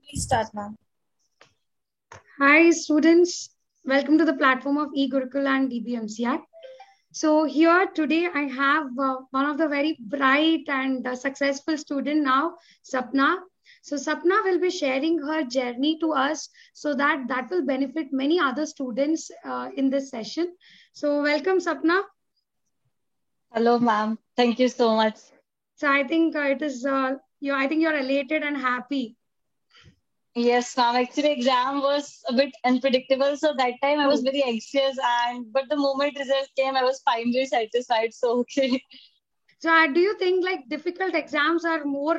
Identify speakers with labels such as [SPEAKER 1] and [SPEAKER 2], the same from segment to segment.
[SPEAKER 1] Please start, ma'am.
[SPEAKER 2] Hi, students. Welcome to the platform of eGurukul and DBMCR. So here today I have one of the very bright and successful student now, Sapna. So Sapna will be sharing her journey to us so that will benefit many other students in this session. So welcome, Sapna.
[SPEAKER 3] Hello, ma'am. Thank you so much.
[SPEAKER 2] So I think I think you're elated and happy.
[SPEAKER 3] Yes, ma'am. Actually, exam was a bit unpredictable, so that time I was
[SPEAKER 2] True.
[SPEAKER 3] very anxious. But the moment result came, I was finally satisfied. So okay.
[SPEAKER 2] So do you think like difficult exams are more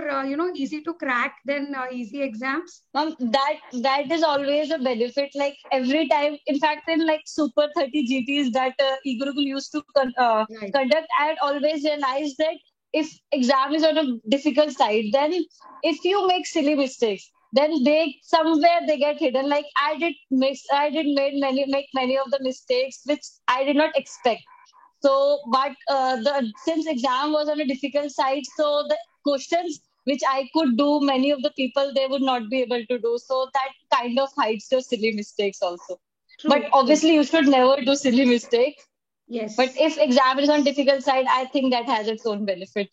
[SPEAKER 2] easy to crack than easy exams?
[SPEAKER 3] Ma'am, that is always a benefit. Like every time, in fact, in like Super 30 GTs that eGurukul used to
[SPEAKER 2] Right.
[SPEAKER 3] conduct, I had always realized that if exam is on a difficult side, then if you make silly mistakes, then they somewhere they get hidden. Like I did make many of the mistakes which I did not expect. So, but the since exam was on a difficult side, so the questions which I could do, many of the people they would not be able to do. So that kind of hides your silly mistakes also. But
[SPEAKER 2] True, true.
[SPEAKER 3] obviously, you should never do silly mistakes. But
[SPEAKER 2] Yes,
[SPEAKER 3] if exam is on difficult side, I think that has its own benefit.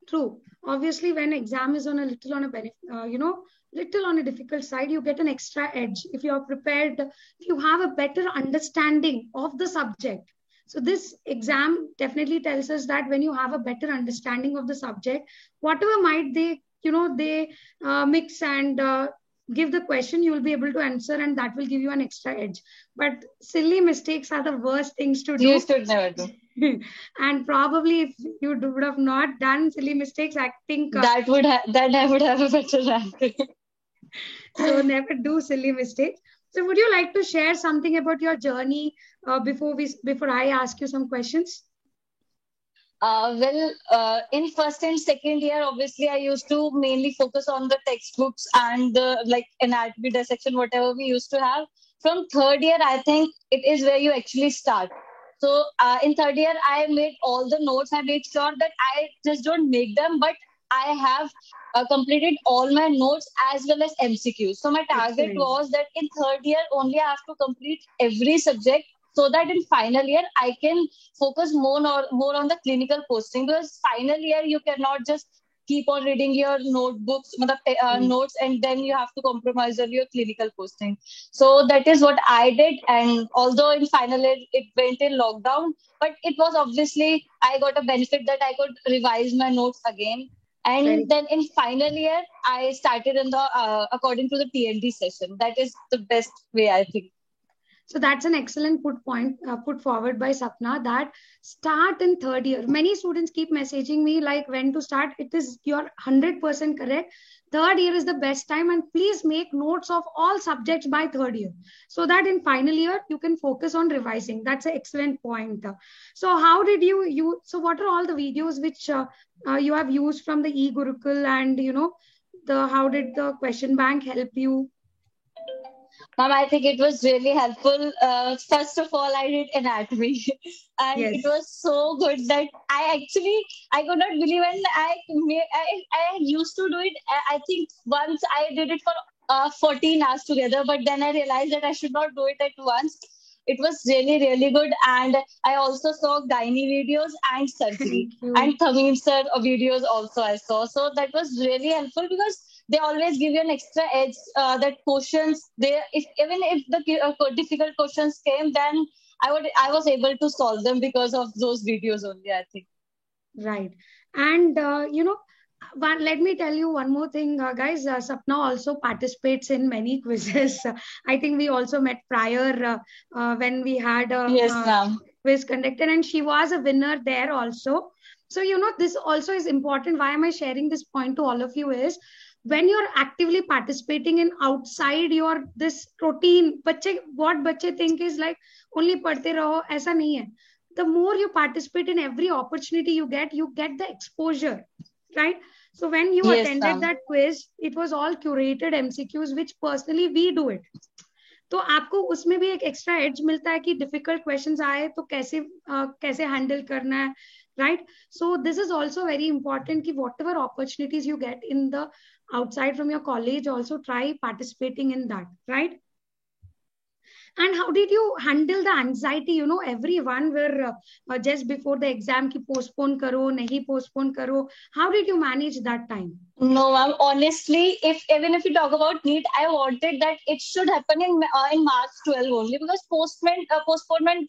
[SPEAKER 2] true. Obviously, when exam is on a little on a little on a difficult side, you get an extra edge if you are prepared, if you have a better understanding of the subject. So this exam definitely tells us that when you have a better understanding of the subject, whatever might they mix and give the question, you will be able to answer, and that will give you an extra edge. But silly mistakes are the worst things to
[SPEAKER 3] You
[SPEAKER 2] do.
[SPEAKER 3] should never do.
[SPEAKER 2] And probably if would have not done silly mistakes, I think
[SPEAKER 3] That I would have a better rank.
[SPEAKER 2] so. Never do silly mistakes. So, would you like to share something about your journey before I ask you some questions?
[SPEAKER 3] In first and second year, obviously, I used to mainly focus on the textbooks and the like anatomy dissection, whatever we used to have. From third year, I think it is where you actually start. So in third year, I made all the notes. I made sure that I just don't make them, but I have completed all my notes as well as MCQs. So my target
[SPEAKER 2] Excellent.
[SPEAKER 3] was that in third year only I have to complete every subject so that in final year I can focus more on the clinical posting because final year you cannot just keep on reading your notebooks
[SPEAKER 2] Mm.
[SPEAKER 3] notes and then you have to compromise on your clinical posting. So that is what I did, and although in final year it went in lockdown, but it was obviously I got a benefit that I could revise my notes again.
[SPEAKER 2] Very.
[SPEAKER 3] And then in final year I started in the according to the TND session. That is the best way, I think.
[SPEAKER 2] So that's an excellent put forward by Sapna that start in third year. Many students keep messaging me like when to start. It is you're 100% correct. Third year is the best time, and please make notes of all subjects by third year so that in final year you can focus on revising. That's an excellent point. So how did you? So what are all the videos which you have used from the eGurukul, and the how did the question bank help you?
[SPEAKER 3] Mom, I think it was really helpful. First of all, I did anatomy, and it
[SPEAKER 2] Yes.
[SPEAKER 3] was so good that I could not believe when I used to do it. I think once I did it for 14 hours together, but then I realized that I should not do it at once. It was really good, and I also saw gynae videos and surgery
[SPEAKER 2] Thank you.
[SPEAKER 3] and Thameen sir videos also I saw. So that was really helpful because they always give you an extra edge that questions they if even if the difficult questions came, then I was able to solve them because of those videos only, I think.
[SPEAKER 2] Right. And, let me tell you one more thing, guys. Sapna also participates in many quizzes. I think we also met prior when we had a,
[SPEAKER 3] Yes, ma'am.
[SPEAKER 2] quiz conducted, and she was a winner there also. So, this also is important. Why am I sharing this point to all of you is when you're actively participating in outside your this routine, what बच्चे think is like only पढ़ते रहो ऐसा नहीं है. The more you participate in every opportunity you get the exposure, right? So when you
[SPEAKER 3] Yes,
[SPEAKER 2] attended
[SPEAKER 3] ma'am.
[SPEAKER 2] that quiz, it was all curated MCQs, which personally we do it. तो आपको उसमें भी एक एक्स्ट्रा एज मिलता है कि difficult questions आए तो कैसे हैंडल करना है, right? So this is also very important, that whatever opportunities you get in the outside from your college, also try participating in that, right? And how did you handle the anxiety? Everyone were just before the exam ki postpone karo, nahi postpone karo. How did you manage that time?
[SPEAKER 3] No, ma'am. Honestly, if even if you talk about NEET, I wanted that it should happen in March 12 only, because postponement,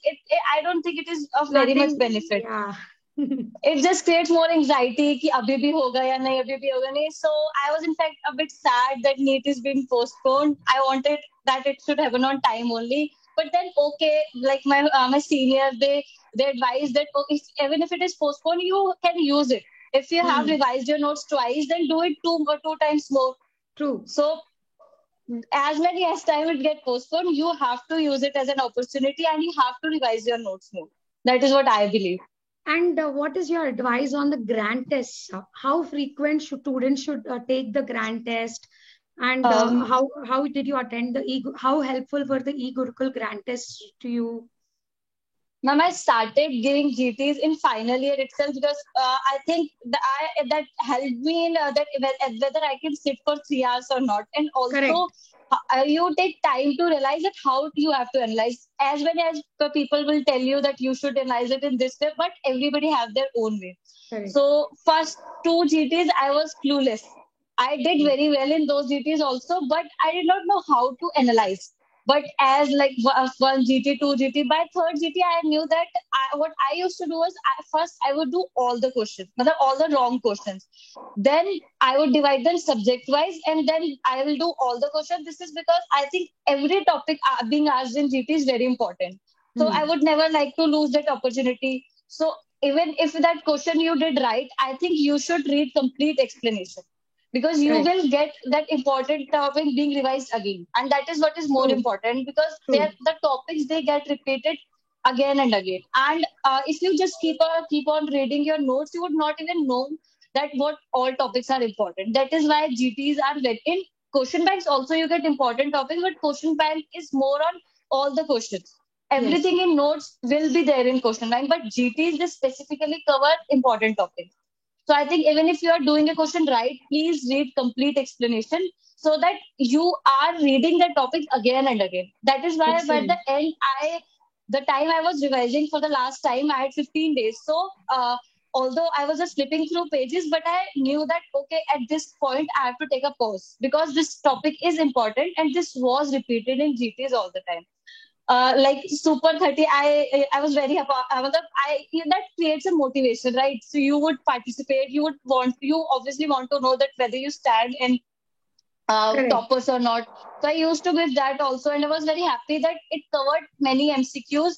[SPEAKER 3] I don't think it is of very much
[SPEAKER 2] Nothing.
[SPEAKER 3] benefit.
[SPEAKER 2] Yeah.
[SPEAKER 3] It just creates more anxiety कि अभी भी होगा या नहीं, अभी भी होगा नहीं. So I was in fact a bit sad that NEET is being postponed. I wanted that it should happen on time only. But then okay, like my senior, they advised that, oh, even if it is postponed, you can use it. If you have revised your notes twice, then do it two times more.
[SPEAKER 2] True.
[SPEAKER 3] So as many as time it get postponed, you have to use it as an opportunity, and you have to revise your notes more. That is what I believe.
[SPEAKER 2] And what is your advice on the grant tests? How frequent students should take the grant test? And how did you attend the how helpful were the e-Gurukul grant tests to you?
[SPEAKER 3] Ma'am, I started giving GTs in final year itself, because I think that helped me in that whether I can sit for 3 hours or not. And also, you take time to realize that how you have to analyze. As many as the people will tell you that you should analyze it in this way, but everybody have their own way.
[SPEAKER 2] Correct.
[SPEAKER 3] So first 2 GTs, I was clueless. I did very well in those GTs also, but I did not know how to analyze. But as like one GT, 2 GT, by third GT, I knew that what I used to do was, first I would do all the questions, all the wrong questions. Then I would divide them subject wise, and then I will do all the questions. This is because I think every topic being asked in GT is very important. So I would never like to lose that opportunity. So even if that question you did right, I think you should read complete explanation, because you will get that important topic being revised again, and that is what is more important, because the topics, they get repeated again and again. And if you just keep on reading your notes, you would not even know that what all topics are important. That is why GTs are read in question banks. Also, you get important topics, but question bank is more on all the questions. Everything in notes will be there in question bank, but GTs just specifically cover important topics. So I think even if you are doing a question right, please read complete explanation, so that you are reading the topic again and again. That is why by the end, the time I was revising for the last time, I had 15 days. So although I was just flipping through pages, but I knew that, okay, at this point, I have to take a pause, because this topic is important and this was repeated in GTs all the time. Like Super 30, I was very happy. That creates a motivation, right? So you would participate. You obviously want to know that whether you stand in toppers or not. So I used to give that also, and I was very happy that it covered many MCQs,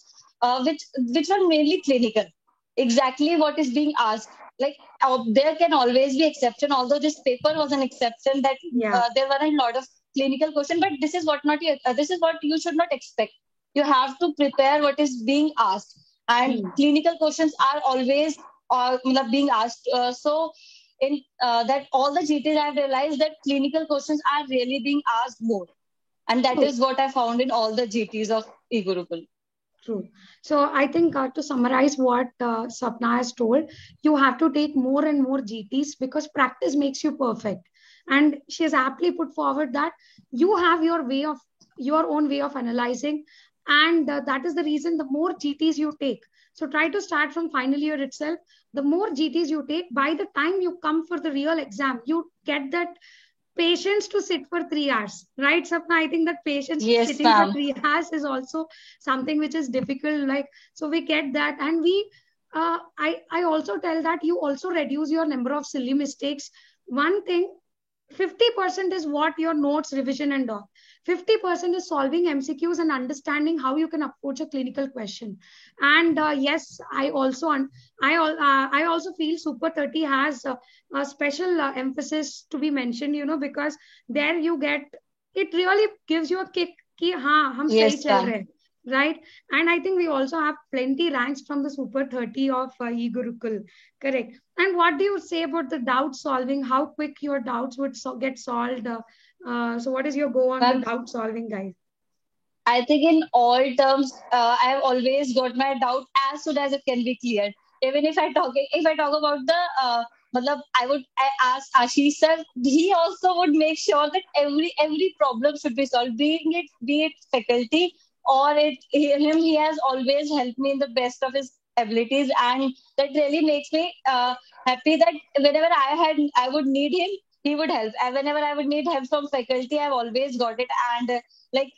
[SPEAKER 3] which were mainly clinical. Exactly what is being asked. Like there can always be exception. Although this paper was an exception, that there were a lot of clinical questions, but this is what you should not expect. You have to prepare what is being asked, and clinical questions are always being asked. So in that all the GTs, I've realized that clinical questions are really being asked more, and that is what I found in all the GTs of eGurukul.
[SPEAKER 2] True. So I think to summarize what Sapna has told, you have to take more and more GTs, because practice makes you perfect. And she has aptly put forward that you have your own way of analyzing, and that is the reason the more GTs you take. So try to start from final year itself. The more GTs you take, by the time you come for the real exam, you get that patience to sit for 3 hours, right, Sapna? I think that patience sitting for 3 hours is also something which is difficult. Like, so we get that, and I also tell that you also reduce your number of silly mistakes. One thing, 50% is what your notes, revision, and all. 50% is solving MCQs and understanding how you can approach a clinical question. And yes, I also feel Super 30 has a special emphasis to be mentioned, because there you get, it really gives you a kick कि हाँ हम सही चल रहे हैं, right? And I think we also have plenty ranks from the Super 30 of eGurukul. Correct. And what do you say about the doubt solving? How quick your doubts would get solved? So what is your go on the doubt solving, guys?
[SPEAKER 3] I think in all terms, I have always got my doubt as soon as it can be cleared. Even if I talk about the I ask Ashish sir, he also would make sure that every problem should be solved, be it faculty or him. He has always helped me in the best of his abilities, and that really makes me happy that whenever I would need him, he would help. And whenever I would need help from faculty, I've always got it. And like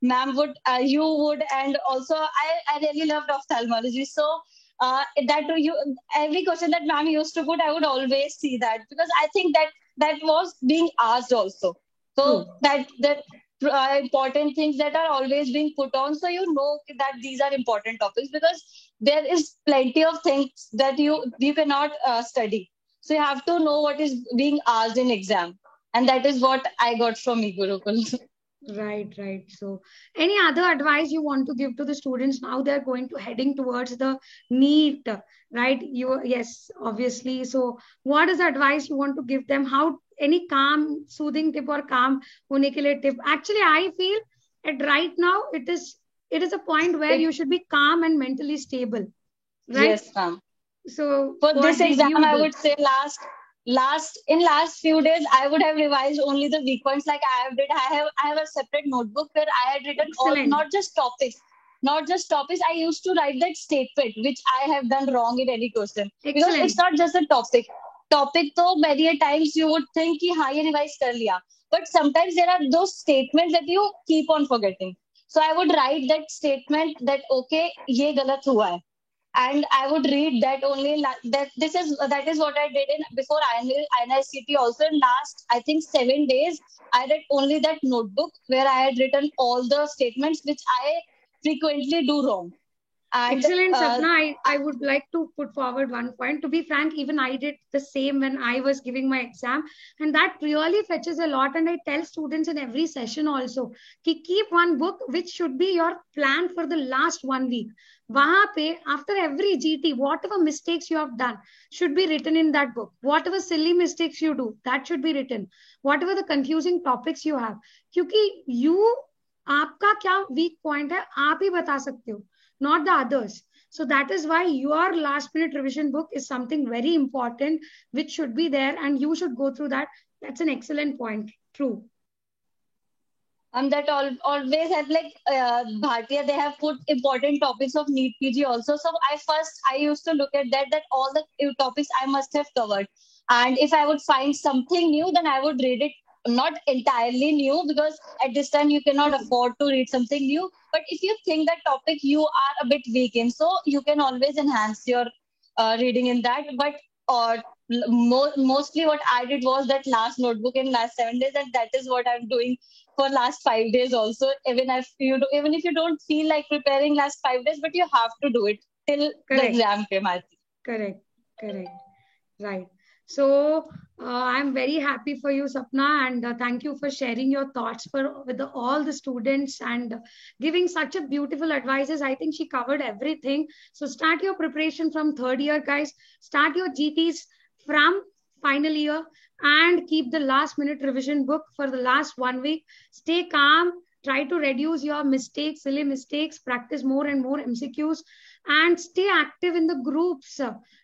[SPEAKER 3] ma'am would, you would, and also I really loved ophthalmology. So that you every question that ma'am used to put, I would always see that, because I think that was being asked also.
[SPEAKER 2] True.
[SPEAKER 3] So that important things that are always being put on, so you know that these are important topics, because there is plenty of things that you cannot study. So you have to know what is being asked in exam, and that is what I got from Gurukul.
[SPEAKER 2] Right, right. So, any other advice you want to give to the students now? They're going to heading towards the NEET, right? You yes, obviously. So, what is the advice you want to give them? How any calm, soothing tip or calm hone ke liye tip? Actually, I feel at right now it is a point where
[SPEAKER 3] It,
[SPEAKER 2] you should be calm and mentally stable, right?
[SPEAKER 3] yes, ma'am.
[SPEAKER 2] So,
[SPEAKER 3] For
[SPEAKER 2] what
[SPEAKER 3] this
[SPEAKER 2] did
[SPEAKER 3] exam,
[SPEAKER 2] you
[SPEAKER 3] I
[SPEAKER 2] do?
[SPEAKER 3] would say last few days, I would have revised only the weak points. Like I have a separate notebook where I had written all,
[SPEAKER 2] Excellent,
[SPEAKER 3] not just topics. I used to write that statement which I have done wrong in any question, because it's
[SPEAKER 2] excellent.
[SPEAKER 3] not just a topic तो many a times you would think कि हाँ ये revise कर लिया, but sometimes there are those statements that you keep on forgetting. So I would write that statement that okay ये गलत हुआ है, and I would read that only that is what I did in before INICT also. In last I think 7 days, I read only that notebook where I had written all the statements which I frequently do wrong. And
[SPEAKER 2] Excellent, Sapna. I would like to put forward one point. To be frank, even I did the same when I was giving my exam. And that really fetches a lot. And I tell students in every session also, ki keep one book which should be your plan for the last 1 week. Wahan pe, after every GT, whatever mistakes you have done should be written in that book. Whatever silly mistakes you do, that should be written. Whatever the confusing topics you have. क्योंकि you आपका क्या weak point है आप ही बता सकते हो, not the others. So that is why your last minute revision book is something very important, which should be there and you should go through that. That's an excellent point. True.
[SPEAKER 3] that always have like Bhartiya, they have put important topics of NEET PG also. So I used to look at that all the topics I must have covered, and if I would find something new, then I would read it. Not entirely new, because at this time you cannot afford to read something new. But if you think that topic you are a bit weak in, so you can always enhance your reading in that. But or mostly what I did was that last notebook in last 7 days, and that is what I'm doing for last 5 days also. Even if you don't feel like preparing last 5 days, but you have to do it till the
[SPEAKER 2] Correct.
[SPEAKER 3] exam came, I think.
[SPEAKER 2] Correct. Correct. Right. So I'm very happy for you, Sapna, and thank you for sharing your thoughts with all the students and giving such a beautiful advices. I think she covered everything. So start your preparation from third year, guys. Start your GTs from final year and keep the last minute revision book for the last 1 week. Stay calm. Try to reduce your mistakes, silly mistakes. Practice more and more MCQs, and stay active in the groups.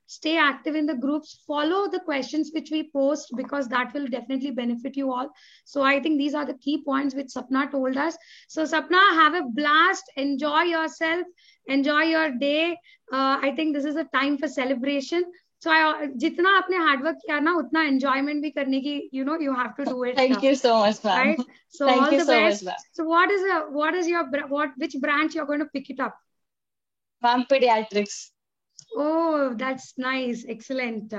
[SPEAKER 2] Stay active in the groups, follow the questions which we post, because that will definitely benefit you all. So I think these are the key points which Sapna told us. So Sapna, have a blast, enjoy yourself, enjoy your day. I think this is a time for celebration. So जितना आपने hard work किया ना उतना enjoyment भी करने की, you have to do it.
[SPEAKER 3] Thank you so much, ma'am.
[SPEAKER 2] Right? So
[SPEAKER 3] Thank
[SPEAKER 2] all
[SPEAKER 3] you
[SPEAKER 2] the
[SPEAKER 3] so
[SPEAKER 2] best.
[SPEAKER 3] much, ma'am.
[SPEAKER 2] So which branch you're going to pick it up?
[SPEAKER 3] Ma'am, pediatrics.
[SPEAKER 2] Oh, that's nice. Excellent.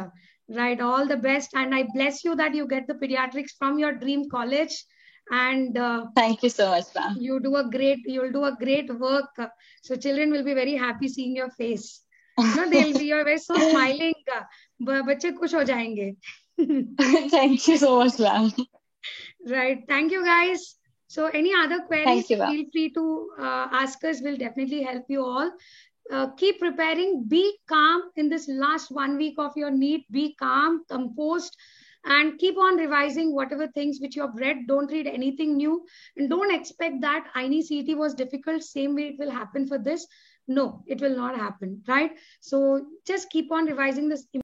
[SPEAKER 2] Right. All the best. And I bless you that you get the pediatrics from your dream college. And
[SPEAKER 3] Thank you so much, ma'am.
[SPEAKER 2] you'll do a great work. So children will be very happy seeing your face. You're very so smiling. बच्चे खुश हो जाएंगे.
[SPEAKER 3] Thank you so much, ma'am.
[SPEAKER 2] Right. Thank you, guys. So any other queries,
[SPEAKER 3] Thank you, ma'am.
[SPEAKER 2] feel free to ask us. We'll definitely help you all. Keep preparing. Be calm in this last 1 week of your NEET. Be calm, composed, and keep on revising whatever things which you have read. Don't read anything new, and don't expect that INI CET was difficult. Same way it will happen for this. No, it will not happen, right? So just keep on revising this